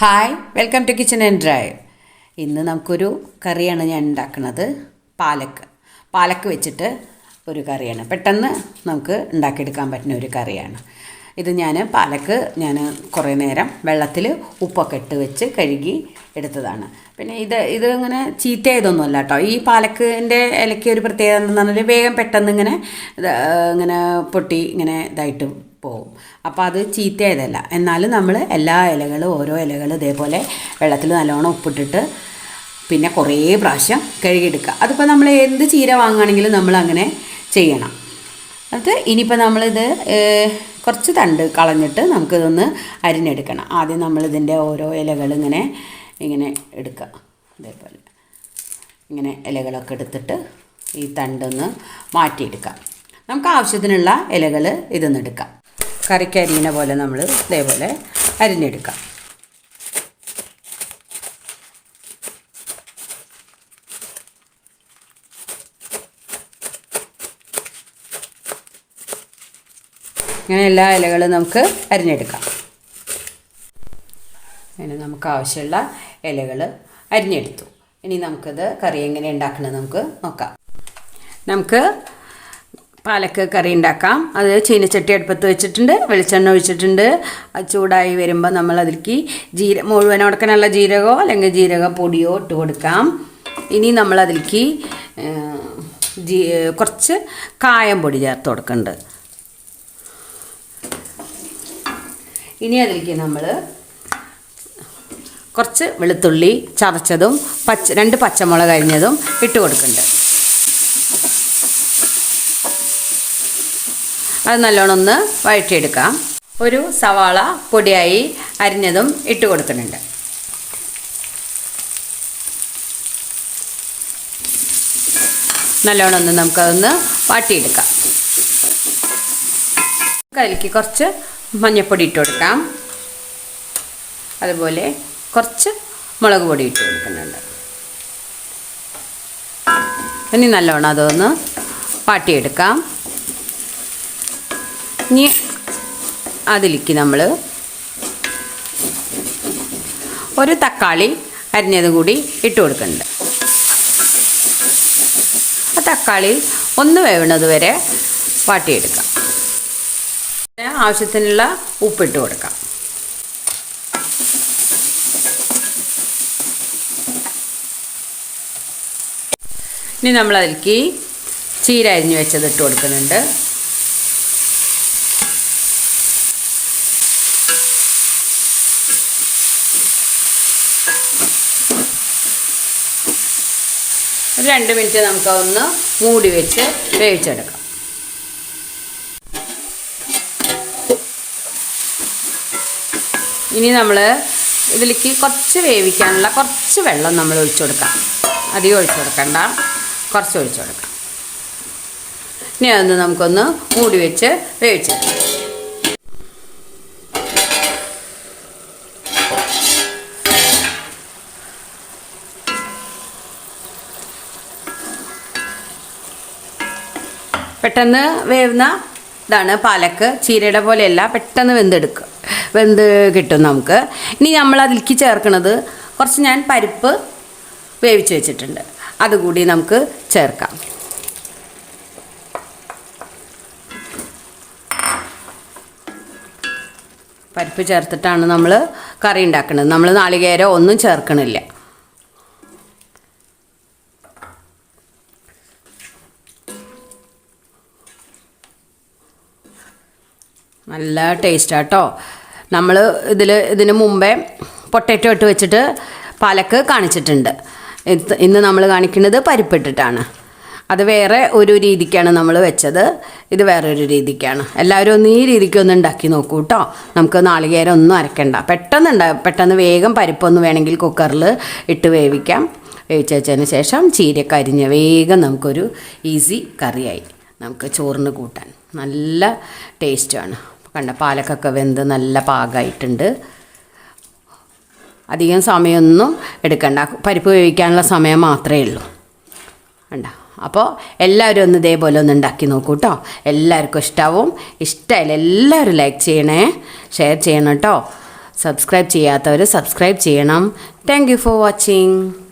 Hi, welcome to kitchen and drive. ഇന്ന് നമുക്കൊരു കറിയാണ് ഞാൻ ഉണ്ടാക്കുന്നത്. പാലക്ക് വെച്ചിട്ട് ഒരു കറിയാണ്. പെട്ടെന്ന് നമുക്ക് ഉണ്ടാക്കിയെടുക്കാൻ പറ്റുന്ന ഒരു കറിയാണ് ഇത്. പാലക്ക് കുറേ നേരം വെള്ളത്തിൽ ഉപ്പൊക്കെ ഇട്ട് വെച്ച് കഴുകി എടുത്തതാണ്. പിന്നെ ഇത് ഇങ്ങനെ ചീത്തയായതൊന്നുമല്ല കേട്ടോ. ഈ പാലക്കിൻ്റെ ഇലയ്ക്ക് ഒരു പ്രത്യേകത എന്താണെന്ന് പറഞ്ഞാൽ വേഗം പെട്ടെന്ന് ഇങ്ങനെ പൊട്ടി ഇതായിട്ട് പോവും. അപ്പോൾ അത് ചീത്തയായതല്ല. എന്നാലും നമ്മൾ ഓരോ ഇലകളും ഇതേപോലെ വെള്ളത്തിൽ നല്ലോണം ഉപ്പിട്ടിട്ട് പിന്നെ കുറേ പ്രാവശ്യം കഴുകിയെടുക്കുക. അതിപ്പോൾ നമ്മൾ എന്ത് ചീര വാങ്ങുകയാണെങ്കിലും നമ്മൾ അങ്ങനെ ചെയ്യണം. അത് ഇനിയിപ്പോൾ നമ്മളിത് കുറച്ച് തണ്ട് കളഞ്ഞിട്ട് നമുക്കിതൊന്ന് അരിഞ്ഞെടുക്കണം. ആദ്യം നമ്മളിതിൻ്റെ ഓരോ ഇലകൾ ഇങ്ങനെ എടുക്കുക. അതേപോലെ ഇങ്ങനെ ഇലകളൊക്കെ എടുത്തിട്ട് ഈ തണ്ടൊന്ന് മാറ്റിയെടുക്കാം. നമുക്ക് ആവശ്യത്തിനുള്ള ഇലകൾ ഇതൊന്ന് എടുക്കാം. കറിക്ക് അരിയുന്ന പോലെ നമ്മൾ ഇതേപോലെ അരിഞ്ഞെടുക്കാം. ഇങ്ങനെ എല്ലാ ഇലകളും നമുക്ക് അരിഞ്ഞെടുക്കാം. അങ്ങനെ നമുക്ക് ആവശ്യമുള്ള ഇലകൾ അരിഞ്ഞെടുത്തു. ഇനി നമുക്കിത് കറി എങ്ങനെ ഉണ്ടാക്കുന്നത് നമുക്ക് നോക്കാം. നമുക്ക് പാലക്ക് കറി ഉണ്ടാക്കാം. അത് ചീനച്ചട്ടി അടുപ്പത്ത് വെച്ചിട്ടുണ്ട്, വെളിച്ചെണ്ണ ഒഴിച്ചിട്ടുണ്ട്. അത് ചൂടായി വരുമ്പോൾ നമ്മൾ അതിലേക്ക് മുഴുവൻ ഉടക്കാനുള്ള ജീരകമോ അല്ലെങ്കിൽ ജീരക പൊടിയോ ഇട്ട് കൊടുക്കാം. ഇനി നമ്മൾ അതിലേക്ക് കുറച്ച് കായം പൊടി ചേർത്ത് കൊടുക്കുന്നുണ്ട്. ഇനി അതിലേക്ക് നമ്മൾ കുറച്ച് വെളുത്തുള്ളി ചതച്ചതും 2 പച്ചമുളക് അരിഞ്ഞതും ഇട്ട് കൊടുക്കുന്നുണ്ട്. അത് നല്ലോണം ഒന്ന് വഴറ്റിയെടുക്കാം. ഒരു സവാള പൊടിയായി അരിഞ്ഞതും ഇട്ട് കൊടുക്കുന്നുണ്ട്. നല്ലോണം ഒന്ന് നമുക്കതൊന്ന് വാട്ടിയെടുക്കാം. അതിലേക്ക് കുറച്ച് മഞ്ഞൾപ്പൊടി ഇട്ട് കൊടുക്കാം. അതുപോലെ കുറച്ച് മുളക് പൊടി ഇട്ട് കൊടുക്കുന്നുണ്ട്. ഇനി നല്ലോണം അതൊന്ന് വാട്ടിയെടുക്കാം. ഇനി അതിലേക്ക് നമ്മൾ ഒരു തക്കാളി അരിഞ്ഞത് കൂടി ഇട്ട് കൊടുക്കുന്നുണ്ട്. ആ തക്കാളി ഒന്ന് വേവുന്നത് വരെ വാട്ടിയെടുക്കാം. ആവശ്യത്തിനുള്ള ഉപ്പിട്ട് കൊടുക്കാം. ഇനി നമ്മളതിലേക്ക് ചീര അരിഞ്ഞ് വെച്ചത് ഇട്ട് കൊടുക്കുന്നുണ്ട്. ഒരു 2 മിനിറ്റ് നമുക്കതൊന്ന് മൂടി വെച്ച് വേവിച്ചെടുക്കാം. ഇനി നമ്മൾ ഇതിലേക്ക് കുറച്ച് വേവിക്കാനുള്ള കുറച്ച് വെള്ളം നമ്മൾ ഒഴിച്ചു കൊടുക്കാം. അധികം ഒഴിച്ചു കൊടുക്കണ്ട, കുറച്ച് ഒഴിച്ചു കൊടുക്കാം. ഇനി അതൊന്ന് നമുക്കൊന്ന് മൂടി വെച്ച് വേവിച്ചെടുക്കാം. പെട്ടെന്ന് വേവുന്ന ഇതാണ് പാലക്ക്. ചീരയുടെ പോലെയല്ല, പെട്ടെന്ന് വെന്ത് കിട്ടും നമുക്ക്. ഇനി നമ്മൾ അതിലേക്ക് ചേർക്കുന്നത് കുറച്ച് ഞാൻ പരിപ്പ് വേവിച്ച് വെച്ചിട്ടുണ്ട്, അതുകൂടി നമുക്ക് ചേർക്കാം. പരിപ്പ് ചേർത്തിട്ടാണ് നമ്മൾ കറി ഉണ്ടാക്കുന്നത്. നമ്മൾ നാളികേരം ഒന്നും ചേർക്കണില്ല. നല്ല ടേസ്റ്റാട്ടോ. നമ്മൾ ഇതിന് മുമ്പേ പൊട്ടറ്റോ ഇട്ട് വെച്ചിട്ട് പാലക്ക് കാണിച്ചിട്ടുണ്ട്. ഇന്ന് നമ്മൾ കാണിക്കുന്നത് പരിപ്പിട്ടിട്ടാണ്. അത് വേറെ ഒരു രീതിക്കാണ് നമ്മൾ വെച്ചത്, ഇത് വേറൊരു രീതിക്കാണ്. എല്ലാവരും ഒന്ന് ഈ രീതിക്കൊന്ന് ഉണ്ടാക്കി നോക്കൂ കേട്ടോ. നമുക്ക് നാളികേരം ഒന്നും അരക്കണ്ട. പെട്ടെന്ന് വേഗം പരിപ്പൊന്ന് വേണമെങ്കിൽ കുക്കറിൽ ഇട്ട് വേവിക്കാം. വേവിച്ച് വെച്ചതിന് ശേഷം ചീരയൊക്കെ അരിഞ്ഞ് വേഗം നമുക്കൊരു ഈസി കറിയായി നമുക്ക് ചോറിന് കൂട്ടാൻ നല്ല ടേസ്റ്റാണ്. കണ്ട, പാലക്കൊക്കെ വെന്ത് നല്ല പാകമായിട്ടുണ്ട്. അധികം സമയമൊന്നും എടുക്കണ്ട, പരിപ്പ് വേവിക്കാനുള്ള സമയം മാത്രമേ ഉള്ളൂ. കണ്ട, അപ്പോൾ എല്ലാവരും ഒന്ന് ഇതേപോലെ ഒന്ന് ഉണ്ടാക്കി നോക്കൂ കേട്ടോ. എല്ലാവർക്കും ഇഷ്ടമാവും. ഇഷ്ടമായില്ല എല്ലാവരും ലൈക്ക് ചെയ്യണേ, ഷെയർ ചെയ്യണം കേട്ടോ. സബ്സ്ക്രൈബ് ചെയ്യാത്തവർ സബ്സ്ക്രൈബ് ചെയ്യണം. Thank you for watching.